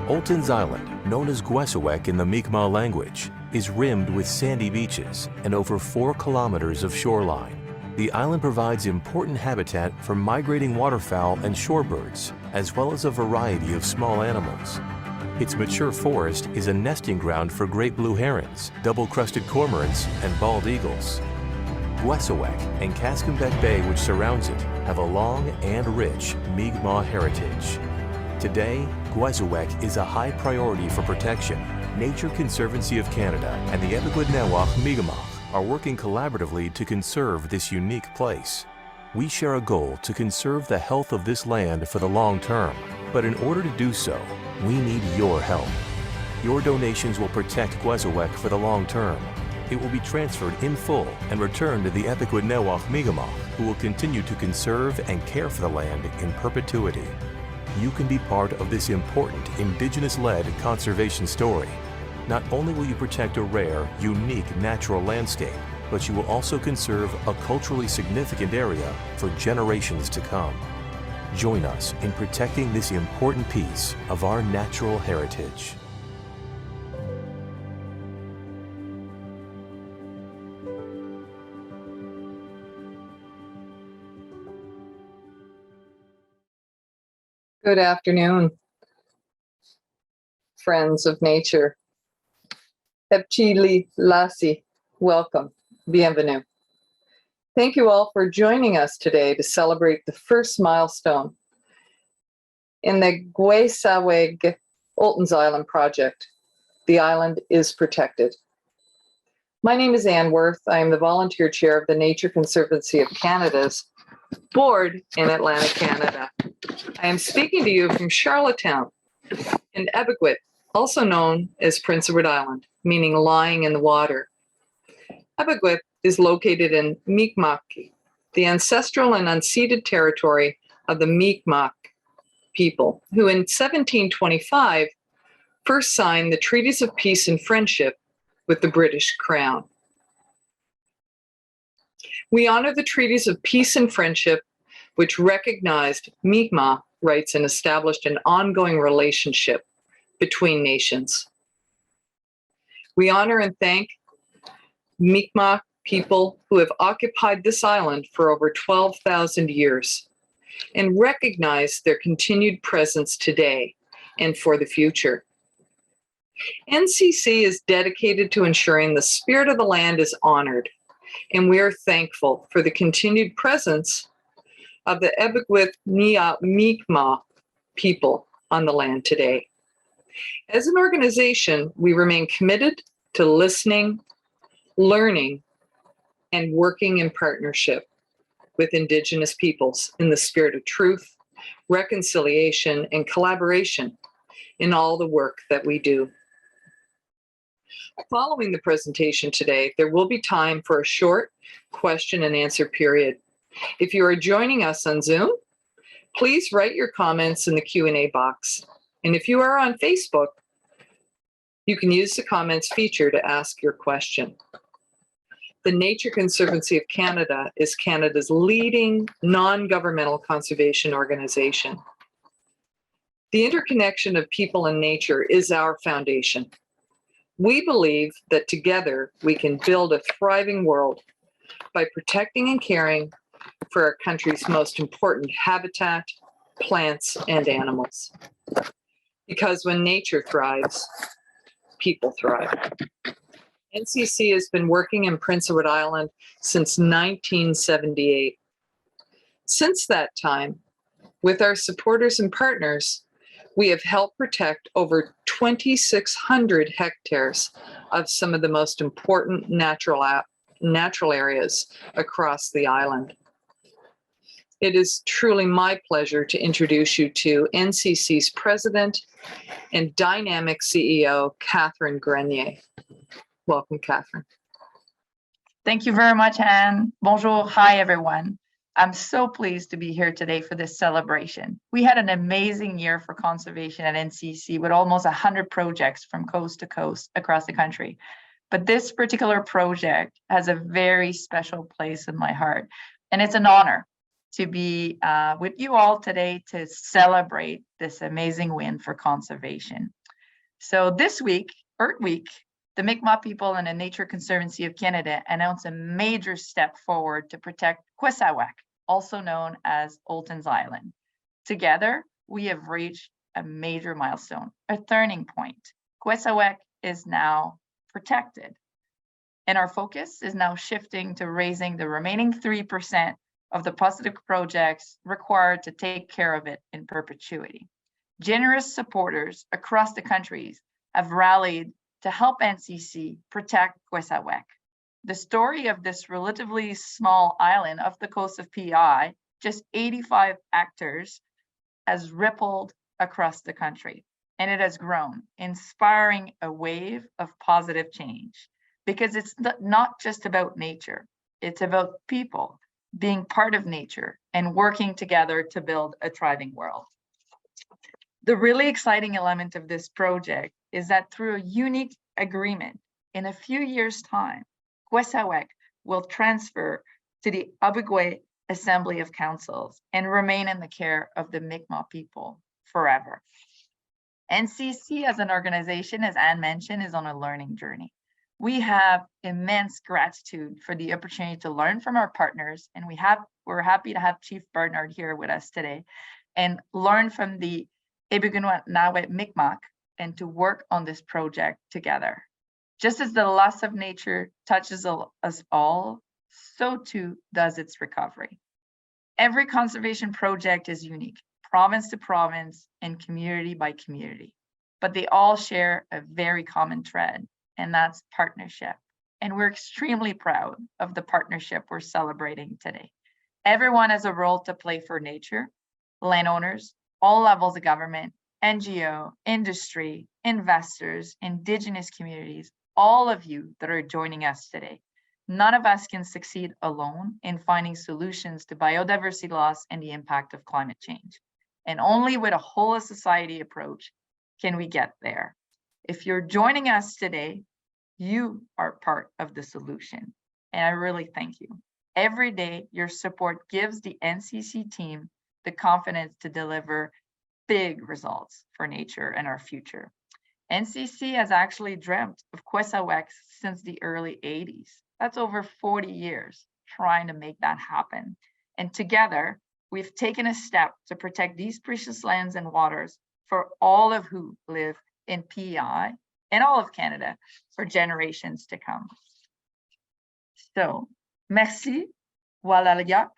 Oulton's Island, known as Kwesawe'k in the Mi'kmaq language, is rimmed with sandy beaches and over 4 kilometers of shoreline. The island provides important habitat for migrating waterfowl and shorebirds, as well as a variety of small animals. Its mature forest is a nesting ground for great blue herons, double-crested cormorants, and bald eagles. Kwesawe'k and Kwesawe'k Bay, which surrounds it, have a long and rich Mi'kmaq heritage. Today, Kwesawe'k is a high priority for protection. Nature Conservancy of Canada and the Epekwitnewaq Mi'kmaq are working collaboratively to conserve this unique place. We share a goal to conserve the health of this land for the long term, but in order to do so, we need your help. Your donations will protect Kwesawe'k for the long term. It will be transferred in full and returned to the Epekwitnewaq Mi'kmaq, who will continue to conserve and care for the land in perpetuity. You can be part of this important Indigenous-led conservation story. Not only will you protect a rare, unique natural landscape, but you will also conserve a culturally significant area for generations to come. Join us in protecting this important piece of our natural heritage. Good afternoon, friends of nature. Epekwitnewaq, welcome, bienvenue. Thank you all for joining us today to celebrate the first milestone in the Kwesawe'k Oulton's Island project. The island is protected. My name is Ann Worth. I am the volunteer chair of the Nature Conservancy of Canada's board in Atlantic Canada. I am speaking to you from Charlottetown in Epekwitnewaq, also known as Prince Edward Island, meaning lying in the water. Epekwitnewaq is located in Mi'kmaq, the ancestral and unceded territory of the Mi'kmaq people, who in 1725 first signed the Treaties of Peace and Friendship with the British Crown. We honor the Treaties of Peace and Friendship, which recognized Mi'kmaq rights and established an ongoing relationship between nations. We honor and thank Mi'kmaq people who have occupied this island for over 12,000 years and recognize their continued presence today and for the future. NCC is dedicated to ensuring the spirit of the land is honored, and we are thankful for the continued presence of the Epekwitnewaq Mi'kmaq people on the land today. As an organization, we remain committed to listening, learning, and working in partnership with Indigenous peoples in the spirit of truth, reconciliation, and collaboration in all the work that we do. Following the presentation today, there will be time for a short question and answer period. If you are joining us on Zoom, please write your comments in the Q&A box. And if you are on Facebook, you can use the comments feature to ask your question. The Nature Conservancy of Canada is Canada's leading non-governmental conservation organization. The interconnection of people and nature is our foundation. We believe that together we can build a thriving world by protecting and caring for our country's most important habitat, plants, and animals. Because when nature thrives, people thrive. NCC has been working in Prince Edward Island since 1978. Since that time, with our supporters and partners, we have helped protect over 2,600 hectares of some of the most important natural areas across the island. It is truly my pleasure to introduce you to NCC's president and dynamic CEO, Catherine Grenier. Welcome, Catherine. Thank you very much, Anne. Bonjour. Hi, everyone. I'm so pleased to be here today for this celebration. We had an amazing year for conservation at NCC with almost 100 projects from coast to coast across the country. But this particular project has a very special place in my heart, and it's an honor to be with you all today to celebrate this amazing win for conservation. So this week, Earth Week, the Mi'kmaq people and the Nature Conservancy of Canada announced a major step forward to protect Kwesawe'k, also known as Oulton's Island. Together, we have reached a major milestone, a turning point. Kwesawe'k is now protected. And our focus is now shifting to raising the remaining 3% of the positive projects required to take care of it in perpetuity. Generous supporters across the countries have rallied to help NCC protect Kwesawe'k. The story of this relatively small island off the coast of PEI, just 85 hectares, has rippled across the country, and it has grown, inspiring a wave of positive change. Because it's not just about nature, it's about people being part of nature and working together to build a thriving world. The really exciting element of this project is that through a unique agreement, in a few years' time, Kwesawe'k will transfer to the Epekwitnewaq Assembly of Councils and remain in the care of the Mi'kmaq people forever. NCC as an organization, as Anne mentioned, is on a learning journey. We have immense gratitude for the opportunity to learn from our partners, and we're happy to have Chief Bernard here with us today and learn from the Epekwitnewaq Mi'kmaq and to work on this project together. Just as the loss of nature touches us all, so too does its recovery. Every conservation project is unique, province to province and community by community, but they all share a very common thread, and that's partnership. And we're extremely proud of the partnership we're celebrating today. Everyone has a role to play for nature, landowners, all levels of government, NGO, industry, investors, Indigenous communities, all of you that are joining us today. None of us can succeed alone in finding solutions to biodiversity loss and the impact of climate change. And only with a whole of society approach can we get there. If you're joining us today, you are part of the solution. And I really thank you. Every day, your support gives the NCC team the confidence to deliver big results for nature and our future. NCC has actually dreamt of Kwesawe'k since the early 80s. That's over 40 years trying to make that happen. And together, we've taken a step to protect these precious lands and waters for all of who live in PEI and all of Canada for generations to come. So, merci, Walayak.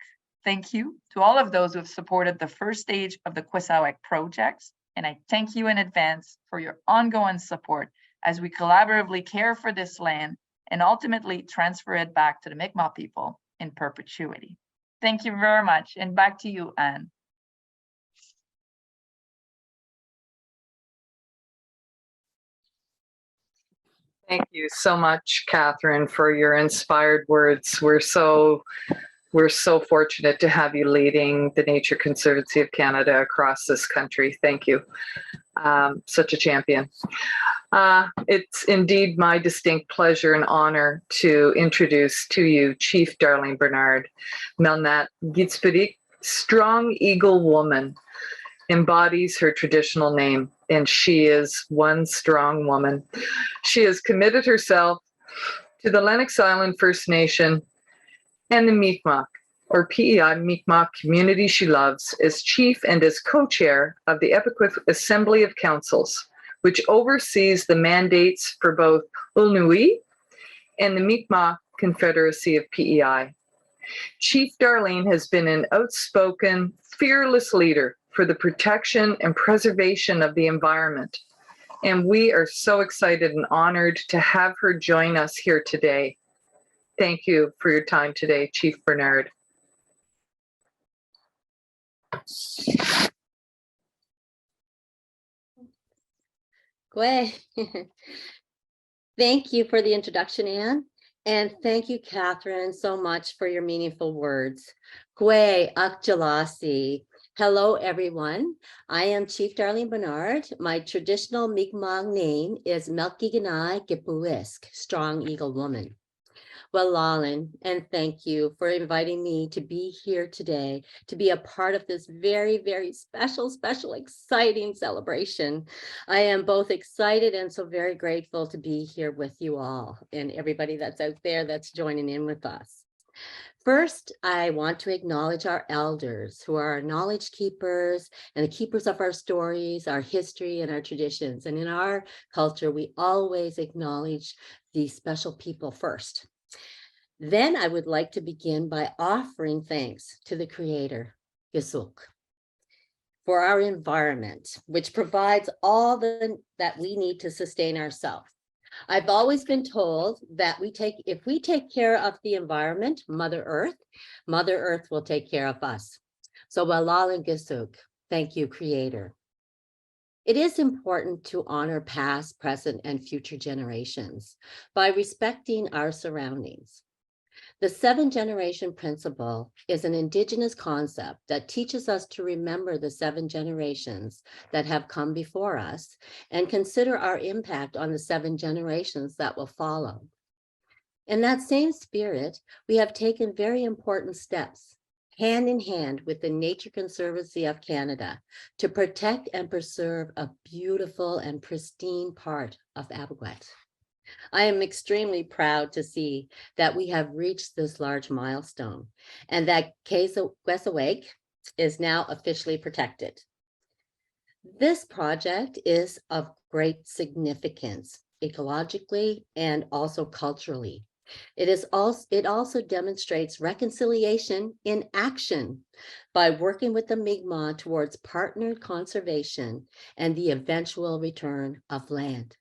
Thank you to all of those who have supported the first stage of the Kwesawe'k projects, and I thank you in advance for your ongoing support as we collaboratively care for this land and ultimately transfer it back to the Mi'kmaq people in perpetuity. Thank you very much, and back to you, Anne. Thank you so much, Catherine, for your inspired words. We're so fortunate to have you leading the Nature Conservancy of Canada across this country. Thank you. Such a champion. It's indeed my distinct pleasure and honor to introduce to you Chief Darlene Bernard. Epekwitnewaq, strong eagle woman, embodies her traditional name, and she is one strong woman. She has committed herself to the Lennox Island First Nation and the Mi'kmaq, or PEI Mi'kmaq community she loves, as chief and as co-chair of the Epekwitnewaq Assembly of Councils, which oversees the mandates for both Oulton and the Mi'kmaq Confederacy of PEI. Chief Darlene has been an outspoken, fearless leader for the protection and preservation of the environment. And we are so excited and honored to have her join us here today. Thank you for your time today, Chief Bernard. Gwe. Thank you for the introduction, Anne. And thank you, Catherine, so much for your meaningful words. Kwesawe'k Jalasi. Hello, everyone. I am Chief Darlene Bernard. My traditional Mi'kmaq name is Epekwitnewaq Mi'kmaq, strong eagle woman. Well, Lalin, and thank you for inviting me to be here today, to be a part of this very, very special, exciting celebration. I am both excited and so very grateful to be here with you all and everybody that's out there that's joining in with us. First, I want to acknowledge our elders who are our knowledge keepers and the keepers of our stories, our history, and our traditions. And in our culture, we always acknowledge these special people first. Then I would like to begin by offering thanks to the Creator, Kwesawe'k, for our environment, which provides all that we need to sustain ourselves. I've always been told that if we take care of the environment, Mother Earth will take care of us. So Walal and Kwesawe'k, thank you, Creator. It is important to honor past, present, and future generations by respecting our surroundings. The 7-generation principle is an Indigenous concept that teaches us to remember the 7 generations that have come before us and consider our impact on the 7 generations that will follow. In that same spirit, we have taken very important steps, hand in hand with the Nature Conservancy of Canada, to protect and preserve a beautiful and pristine part of Epekwitnewaq. I am extremely proud to see that we have reached this large milestone and that Kwesawe'k is now officially protected. This project is of great significance ecologically and also culturally. It also demonstrates reconciliation in action by working with the Mi'kmaq towards partnered conservation and the eventual return of land.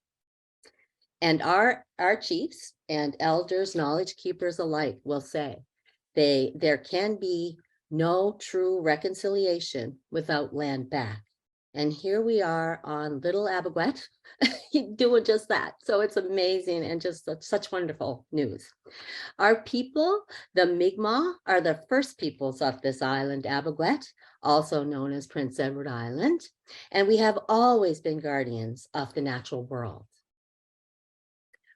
And our chiefs and elders, knowledge keepers alike will say there can be no true reconciliation without land back. And here we are on little Epekwitnewaq doing just that. So it's amazing and just such wonderful news. Our people, the Mi'kmaq, are the first peoples of this island, Epekwitnewaq, also known as Prince Edward Island. And we have always been guardians of the natural world.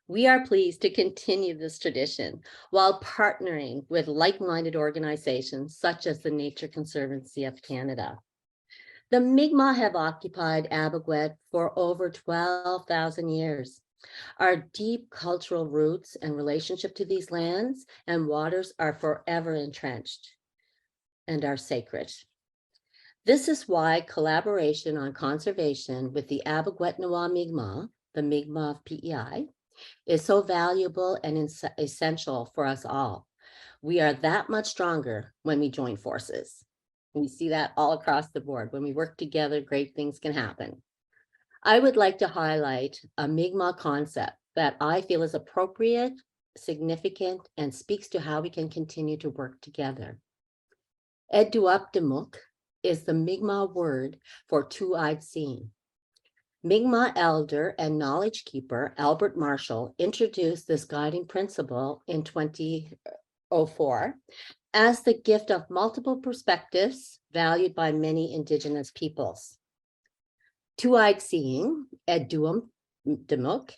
We are pleased to continue this tradition while partnering with like-minded organizations such as the Nature Conservancy of Canada. The Mi'kmaq have occupied Epekwitnewaq for over 12,000 years. Our deep cultural roots and relationship to these lands and waters are forever entrenched and are sacred. This is why collaboration on conservation with the Epekwitnewaq Mi'kmaq, the Mi'kmaq of PEI, is so valuable and essential for us all. We are that much stronger when we join forces. We see that all across the board. When we work together, great things can happen. I would like to highlight a Mi'kmaq concept that I feel is appropriate, significant, and speaks to how we can continue to work together. Epekwitnewaq is the Mi'kmaq word for two-eyed seeing. Mi'kmaq elder and knowledge keeper Albert Marshall introduced this guiding principle in 2004 as the gift of multiple perspectives valued by many Indigenous peoples. Two-eyed seeing, Epekwitnewaq,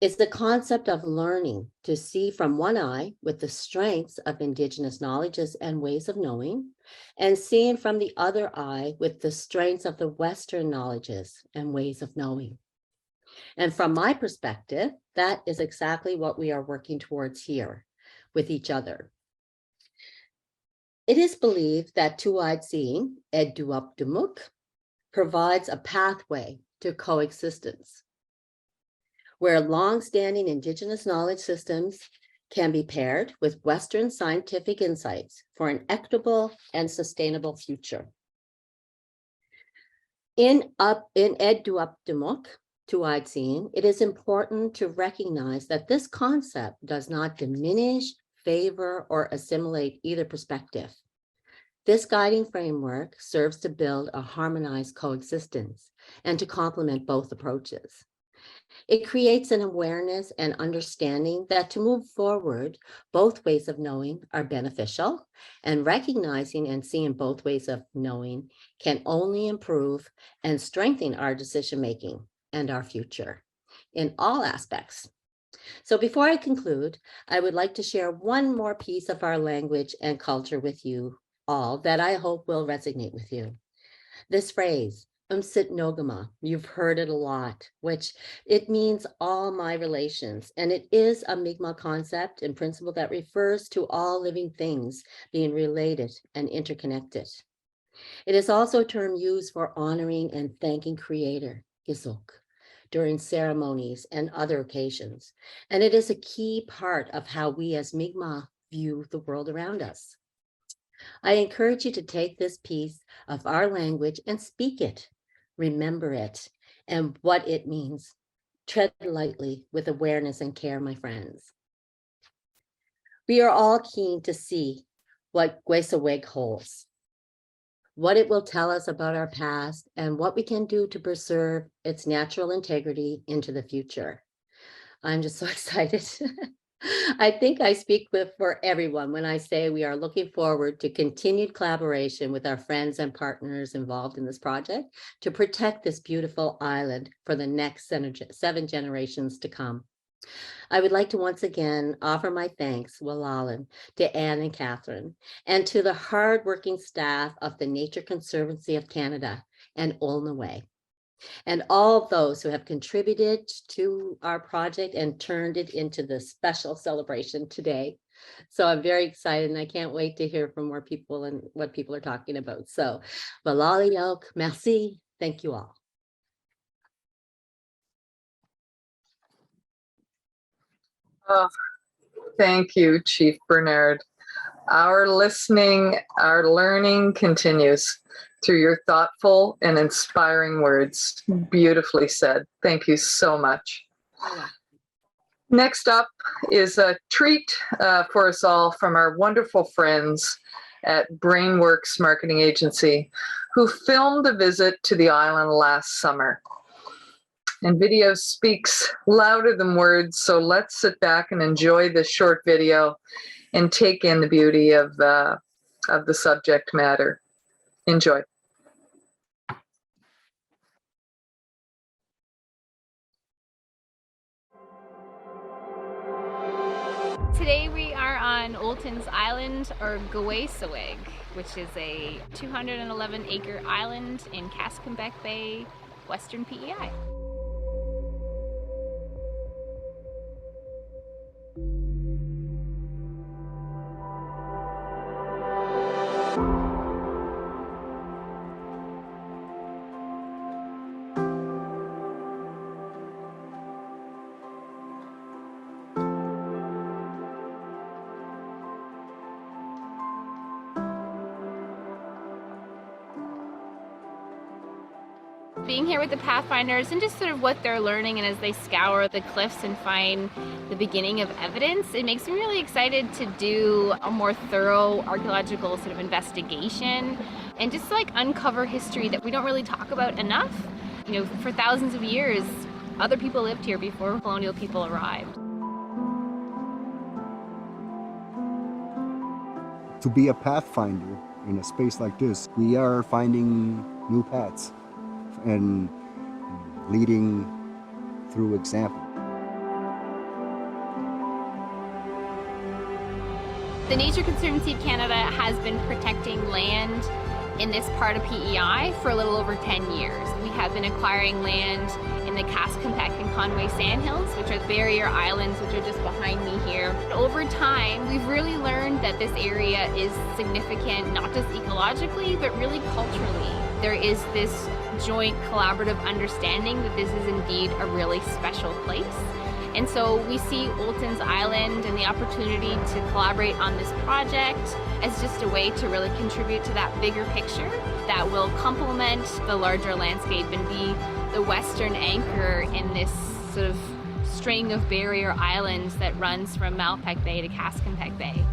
is the concept of learning to see from one eye with the strengths of Indigenous knowledges and ways of knowing, and seeing from the other eye with the strengths of the Western knowledges and ways of knowing. And from my perspective, that is exactly what we are working towards here with each other. It is believed that two-eyed seeing, Epekwitnewaq, provides a pathway to coexistence, where long-standing Indigenous knowledge systems can be paired with Western scientific insights for an equitable and sustainable future. In Epekwitnewaq, two-eyed seeing, it is important to recognize that this concept does not diminish, favor, or assimilate either perspective. This guiding framework serves to build a harmonized coexistence and to complement both approaches. It creates an awareness and understanding that to move forward, both ways of knowing are beneficial, and recognizing and seeing both ways of knowing can only improve and strengthen our decision-making and our future in all aspects So before I conclude, I would like to share one more piece of our language and culture with you all that I hope will resonate with you. This phrase, Nogama, you've heard it a lot, which it means all my relations. And it is a Mi'kmaq concept and principle that refers to all living things being related and interconnected. It is also a term used for honoring and thanking Creator, Gizok, during ceremonies and other occasions. And it is a key part of how we as Mi'kmaq view the world around us. I encourage you to take this piece of our language and speak it, remember it, and what it means. Tread lightly with awareness and care, my friends. We are all keen to see what Kwesawe'k holds, what it will tell us about our past, and what we can do to preserve its natural integrity into the future. I'm just so excited. I think I speak for everyone when I say we are looking forward to continued collaboration with our friends and partners involved in this project to protect this beautiful island for the next 7 generations to come. I would like to once again offer my thanks, Walalan, to Anne and Catherine, and to the hardworking staff of the Nature Conservancy of Canada and Oulton, and all of those who have contributed to our project and turned it into this special celebration today. So I'm very excited and I can't wait to hear from more people and what people are talking about. So, Kwesawe'k, merci, thank you all. Oh, thank you, Chief Bernard. Our listening, our learning continues through your thoughtful and inspiring words. Beautifully said. Thank you so much. Next up is a treat for us all from our wonderful friends at Brainworks Marketing Agency, who filmed a visit to the island last summer. And video speaks louder than words, so let's sit back and enjoy this short video and take in the beauty of the subject matter. Enjoy. Today we are on Oulton's Island, or Kwesawe'k, which is a 211-acre island in Kwesawe'k Bay, Western PEI. Being here with the Pathfinders and just sort of what they're learning, and as they scour the cliffs and find the beginning of evidence, it makes me really excited to do a more thorough archaeological sort of investigation and just like uncover history that we don't really talk about enough. You know, for thousands of years, other people lived here before colonial people arrived. To be a pathfinder in a space like this, we are finding new paths and leading through example. The Nature Conservancy of Canada has been protecting land in this part of PEI for a little over 10 years. We have been acquiring land in the Kwesawe'k and Conway Sandhills, which are barrier islands, which are just behind me here. Over time, we've really learned that this area is significant, not just ecologically, but really culturally. There is this joint collaborative understanding that this is indeed a really special place. And so we see Oulton's Island and the opportunity to collaborate on this project as just a way to really contribute to that bigger picture that will complement the larger landscape and be the western anchor in this sort of string of barrier islands that runs from Malpeque Bay to Kwesawe'k Bay.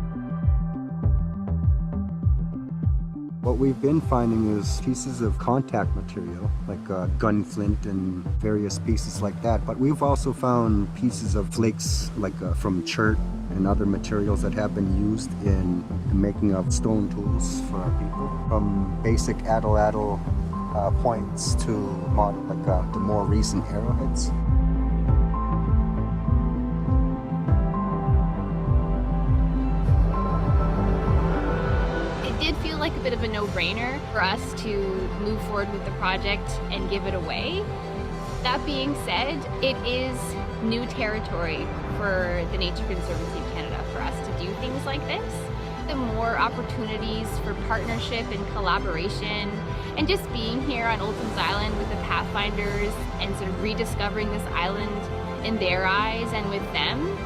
What we've been finding is pieces of contact material, like gun flint and various pieces like that. But we've also found pieces of flakes, like from chert and other materials that have been used in the making of stone tools for our people. From basic addle points to the more recent arrowheads. like a bit of a no-brainer for us to move forward with the project and give it away. That being said, it is new territory for the Nature Conservancy of Canada for us to do things like this. The more opportunities for partnership and collaboration, and just being here on Oulton's Island with the Pathfinders and sort of rediscovering this island in their eyes and with them,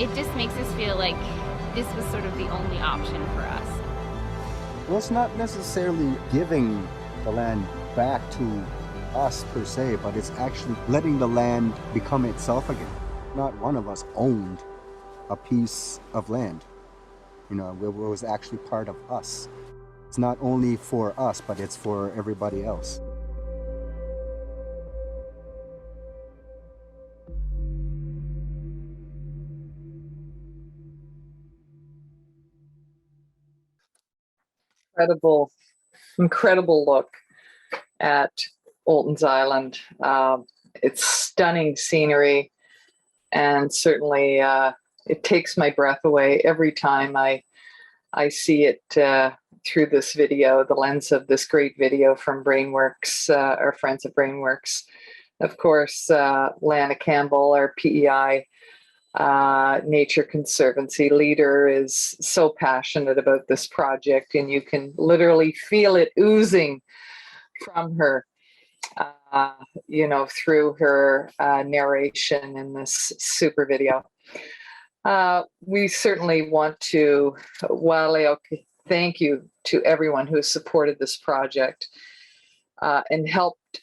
it just makes us feel like this was sort of the only option for us. Well, it's not necessarily giving the land back to us per se, but it's actually letting the land become itself again. Not one of us owned a piece of land. You know, it was actually part of us. It's not only for us, but it's for everybody else. Incredible look at Oulton's Island. It's stunning scenery, and certainly it takes my breath away every time I see it through this video, the lens of this great video from Brainworks, our friends at Brainworks. Of course, Lana Campbell, our PEI Nature Conservancy leader, is so passionate about this project, and you can literally feel it oozing from her, you know, through her narration in this super video. We certainly want to, thank you to everyone who has supported this project and helped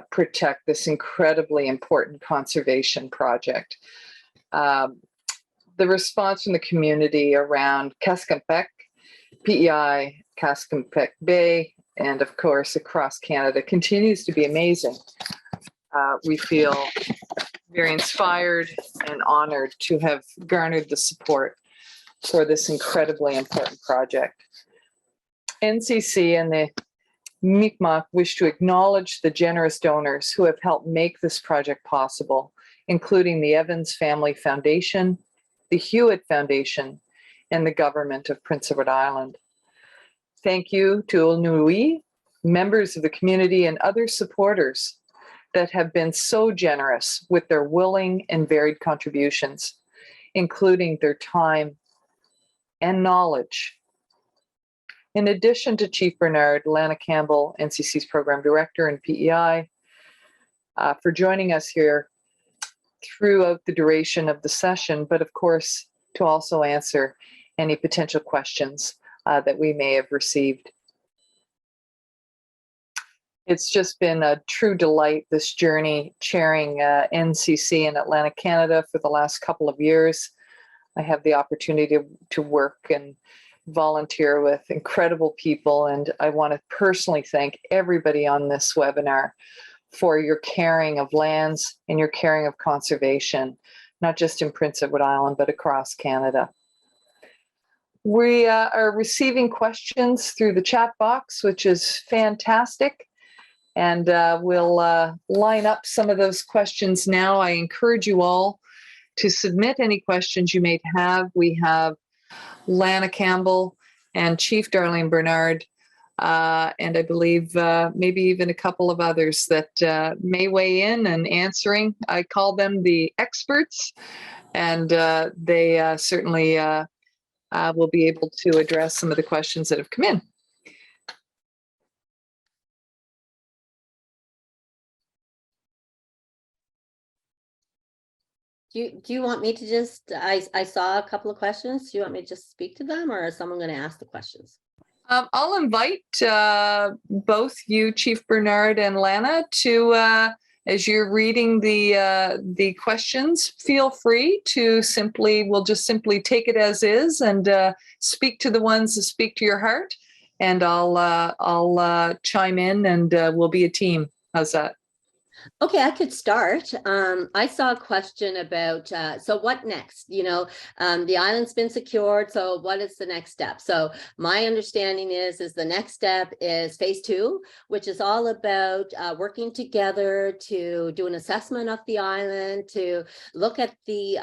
protect this incredibly important conservation project. The response from the community around Kwesawe'k, PEI, Kwesawe'k Bay, and of course across Canada continues to be amazing. We feel very inspired and honored to have garnered the support for this incredibly important project. NCC and the Mi'kmaq wish to acknowledge the generous donors who have helped make this project possible, including the Evans Family Foundation, the Hewitt Foundation, and the government of Prince Edward Island. Thank you to Ulnui, members of the community, and other supporters that have been so generous with their willing and varied contributions, including their time and knowledge. In addition to Chief Bernard, Lana Campbell, NCC's Program Director and PEI, for joining us here throughout the duration of the session, but of course, to also answer any potential questions that we may have received. It's just been a true delight, this journey, chairing NCC in Atlantic Canada for the last couple of years. I have the opportunity to work and volunteer with incredible people, and I want to personally thank everybody on this webinar for your caring of lands and your caring of conservation, not just in Prince Edward Island, but across Canada. We are receiving questions through the chat box, which is fantastic. And we'll line up some of those questions now. I encourage you all to submit any questions you may have. We have Lana Campbell and Chief Darlene Bernard, and I believe maybe even a couple of others that may weigh in and answering. I call them the experts, and they certainly will be able to address some of the questions that have come in. Do you want me to just, I saw a couple of questions. Do you want me to just speak to them, or is someone going to ask the questions? I'll invite both you, Chief Bernard and Lana, to, as you're reading the questions, feel free to we'll just simply take it as is and speak to the ones that speak to your heart. And I'll chime in, and we'll be a team. How's that? Okay, I could start. I saw a question about, so what next? The island's been secured, so what is the next step? So my understanding is the next step is phase 2, which is all about working together to do an assessment of the island, to look at the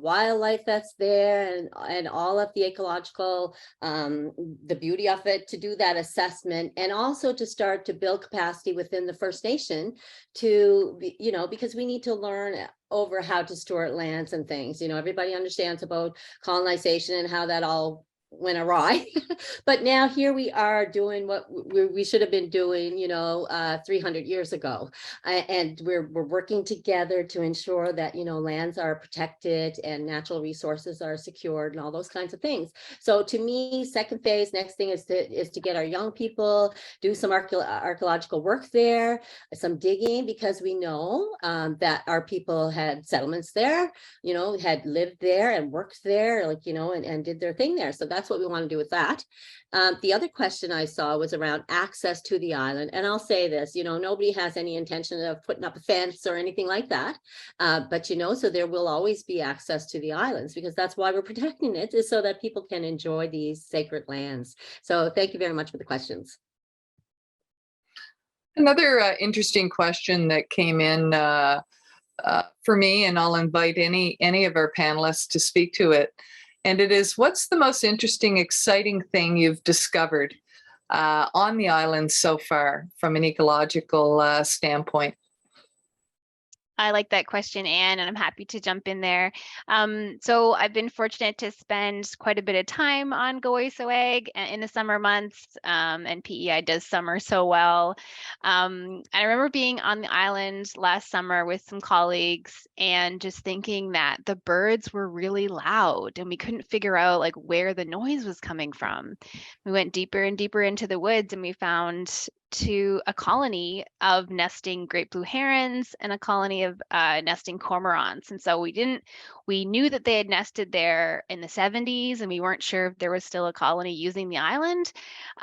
wildlife that's there and all of the ecological, the beauty of it, to do that assessment, and also to start to build capacity within the First Nation because we need to learn over how to steward lands and things. Everybody understands about colonization and how that all went awry. But now here we are doing what we should have been doing, 300 years ago. And we're working together to ensure that, lands are protected and natural resources are secured and all those kinds of things. So to me, second phase, next thing is to get our young people, do some archaeological work there, some digging, because we know that our people had settlements there, had lived there and worked there, and did their thing there. So that's what we want to do with that. The other question I saw was around access to the island. And I'll say this, nobody has any intention of putting up a fence or anything like that. But, so there will always be access to the islands, because that's why we're protecting it, is so that people can enjoy these sacred lands. So thank you very much for the questions. Another interesting question that came in for me, and I'll invite any of our panelists to speak to it. And it is, what's the most interesting, exciting thing you've discovered on the island so far from an ecological standpoint? I like that question, Anne, and I'm happy to jump in there. So I've been fortunate to spend quite a bit of time on Kwesawe'k in the summer months, and PEI does summer so well. I remember being on the island last summer with some colleagues and just thinking that the birds were really loud and we couldn't figure out where the noise was coming from. We went deeper and deeper into the woods and we found a colony of nesting great blue herons and a colony of nesting cormorants. And so we knew that they had nested there in the 70s, and we weren't sure if there was still a colony using the island.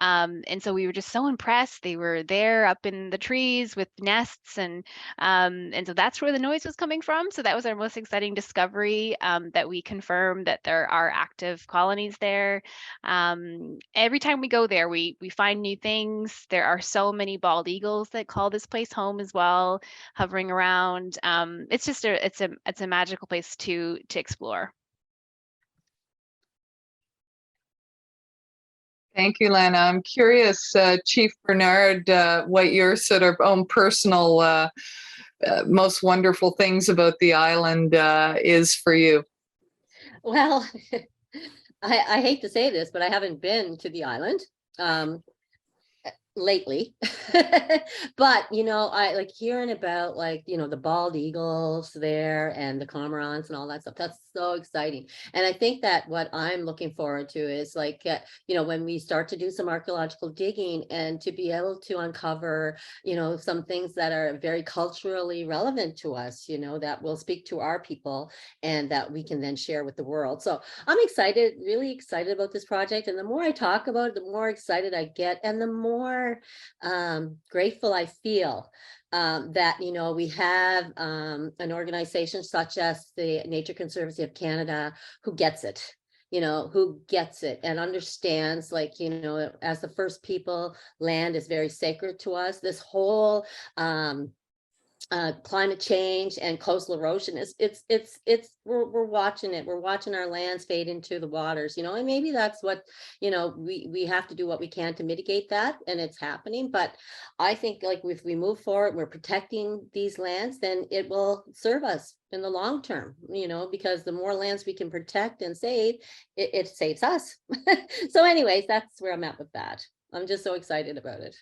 And so we were just so impressed. They were there up in the trees with nests, and so that's where the noise was coming from. So that was our most exciting discovery, that we confirmed that there are active colonies there. Every time we go there, we find new things. There are so many bald eagles that call this place home as well, hovering around. It's just it's a magical place to explore. Thank you, Lana. I'm curious, Chief Bernard, what your sort of own personal most wonderful things about the island is for you. Well, I hate to say this, but I haven't been to the island lately. But I like hearing about the bald eagles there and the cormorants and all that stuff. That's so exciting. And I think that what I'm looking forward to is when we start to do some archaeological digging and to be able to uncover some things that are very culturally relevant to us, that will speak to our people and that we can then share with the world. So I'm excited, really excited about this project. And the more I talk about it, the more excited I get, and the more grateful I feel that we have an organization such as the Nature Conservancy of Canada who gets it, and understands, as the first people, land is very sacred to us. This whole climate change and coastal erosion we're watching it. We're watching our lands fade into the waters, and maybe that's what we have to do what we can to mitigate that, and it's happening. But I think if we move forward, we're protecting these lands, then it will serve us in the long term, because the more lands we can protect and save, it saves us. So anyways, that's where I'm at with that. I'm just so excited about it.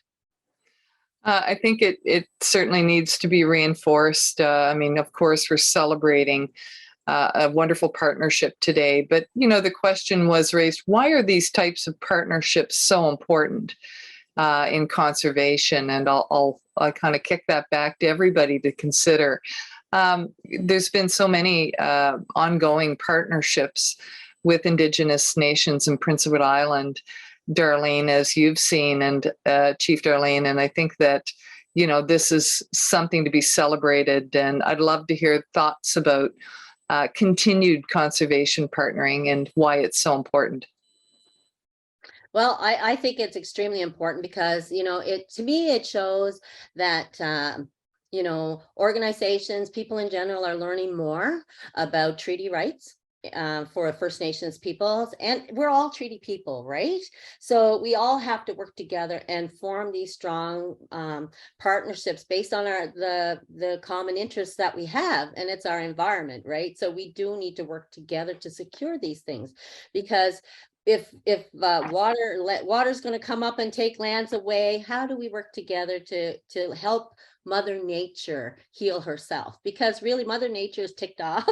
I think it certainly needs to be reinforced. Of course, we're celebrating a wonderful partnership today, but the question was raised: why are these types of partnerships so important in conservation? And I'll kind of kick that back to everybody to consider. There's been so many ongoing partnerships with Indigenous nations in Prince Edward Island, Darlene, as you've seen, and Chief Darlene, and I think that this is something to be celebrated. And I'd love to hear thoughts about continued conservation partnering and why it's so important. Well, I think it's extremely important because, to me, it shows that, organizations, people in general are learning more about treaty rights for First Nations peoples, and we're all treaty people, right? So we all have to work together and form these strong partnerships based on the common interests that we have, and it's our environment, right? So we do need to work together to secure these things, because if water's going to come up and take lands away, how do we work together to help Mother Nature heal herself? Because really, Mother Nature is ticked off.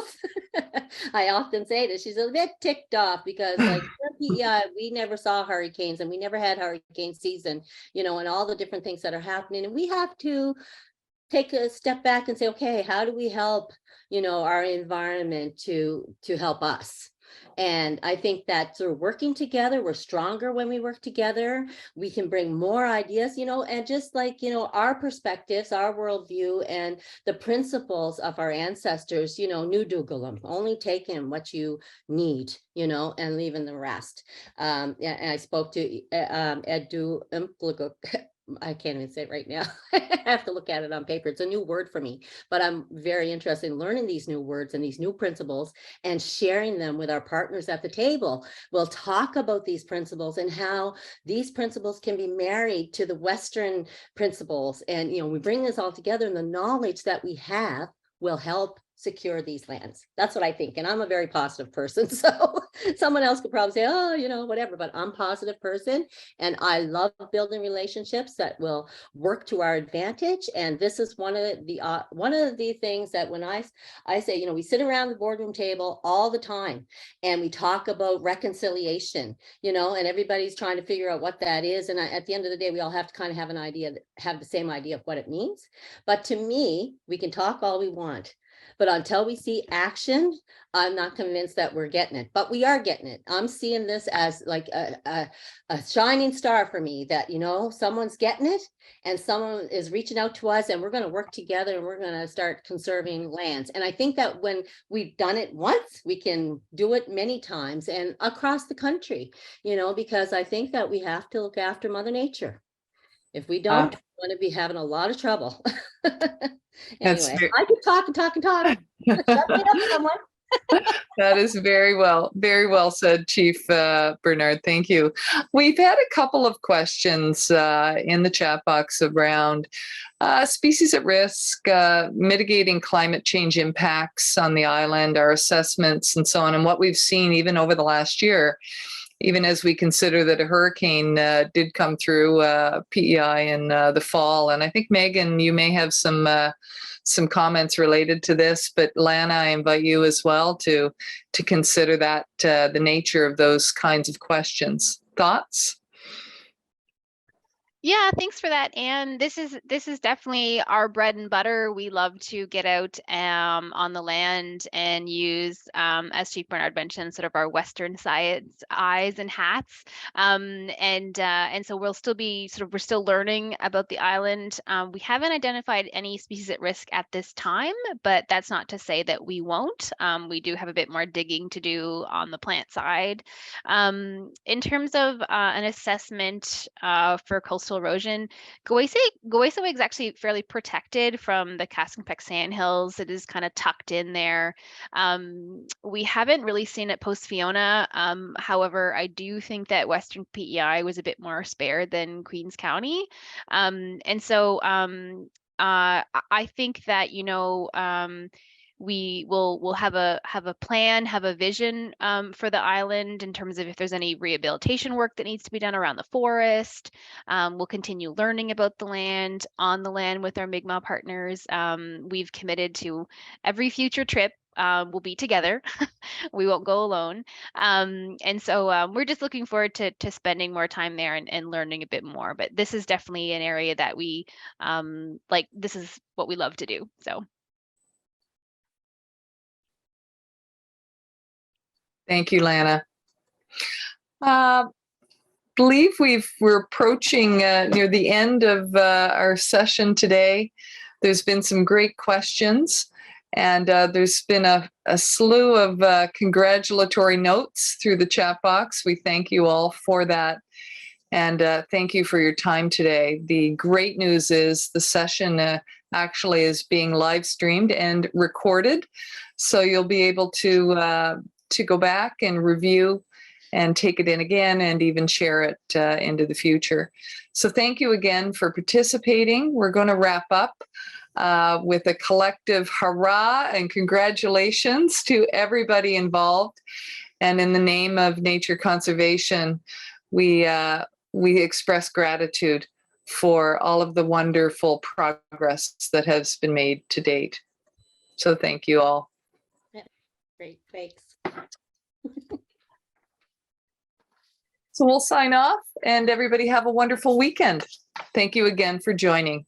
I often say this, she's a bit ticked off because, like, we never saw hurricanes, and we never had hurricane season, and all the different things that are happening, and we have to take a step back and say, okay, how do we help our environment to help us? And I think that through working together, we're stronger when we work together. We can bring more ideas, and just like, our perspectives, our worldview, and the principles of our ancestors, Nudugalam, only take in what you need, and leaving the rest. And I spoke to Edu I can't even say it right now. I have to look at it on paper. It's a new word for me, but I'm very interested in learning these new words and these new principles and sharing them with our partners at the table. We'll talk about these principles and how these principles can be married to the Western principles. And, we bring this all together, and the knowledge that we have will help secure these lands. That's what I think. And I'm a very positive person. So someone else could probably say, oh, whatever, but I'm a positive person. And I love building relationships that will work to our advantage. And this is one of the things that when I say, we sit around the boardroom table all the time and we talk about reconciliation, and everybody's trying to figure out what that is. And at the end of the day, we all have to kind of have the same idea of what it means. But to me, we can talk all we want, but until we see action, I'm not convinced that we're getting it, but we are getting it. I'm seeing this as like a shining star for me, that, someone's getting it and someone is reaching out to us, and we're going to work together and we're going to start conserving lands. And I think that when we've done it once, we can do it many times and across the country, because I think that we have to look after Mother Nature. If we don't, we're going to be having a lot of trouble. Anyway, I could talk and talk and talk. Shut me up, someone. That is very well said, Chief Bernard. Thank you. We've had a couple of questions in the chat box around species at risk, mitigating climate change impacts on the island, our assessments, and so on, and what we've seen even over the last year, even as we consider that a hurricane did come through PEI in the fall. And I think, Megan, you may have some comments related to this, but Lana, I invite you as well to consider that, the nature of those kinds of questions. Thoughts? Yeah, thanks for that, Anne. This is definitely our bread and butter. We love to get out on the land and use, as Chief Bernard mentioned, sort of our Western science eyes and hats. And so we're still learning about the island. We haven't identified any species at risk at this time, but that's not to say that we won't. We do have a bit more digging to do on the plant side. In terms of an assessment for coastal erosion, Kwesawe'k is actually fairly protected from the Kwesawe'k sandhills. It is kind of tucked in there. We haven't really seen it post Fiona. However, I do think that Western PEI was a bit more spared than Queens County. And so I think that, we'll have a plan, have a vision for the island in terms of if there's any rehabilitation work that needs to be done around the forest. We'll continue learning about the land, on the land with our Mi'kmaq partners. We've committed to every future trip we'll be together. We won't go alone. And so we're just looking forward to spending more time there and learning a bit more. But this is definitely an area that we this is what we love to do. So. Thank you, Lana. believe we're approaching near the end of our session today. There's been some great questions, and there's been a slew of congratulatory notes through the chat box. We thank you all for that. And thank you for your time today. The great news is the session actually is being live streamed and recorded. So you'll be able to go back and review and take it in again and even share it into the future. So thank you again for participating. We're going to wrap up with a collective hurrah and congratulations to everybody involved. And in the name of nature conservation, we express gratitude for all of the wonderful progress that has been made to date. So thank you all. Great, thanks. So we'll sign off, and everybody have a wonderful weekend. Thank you again for joining.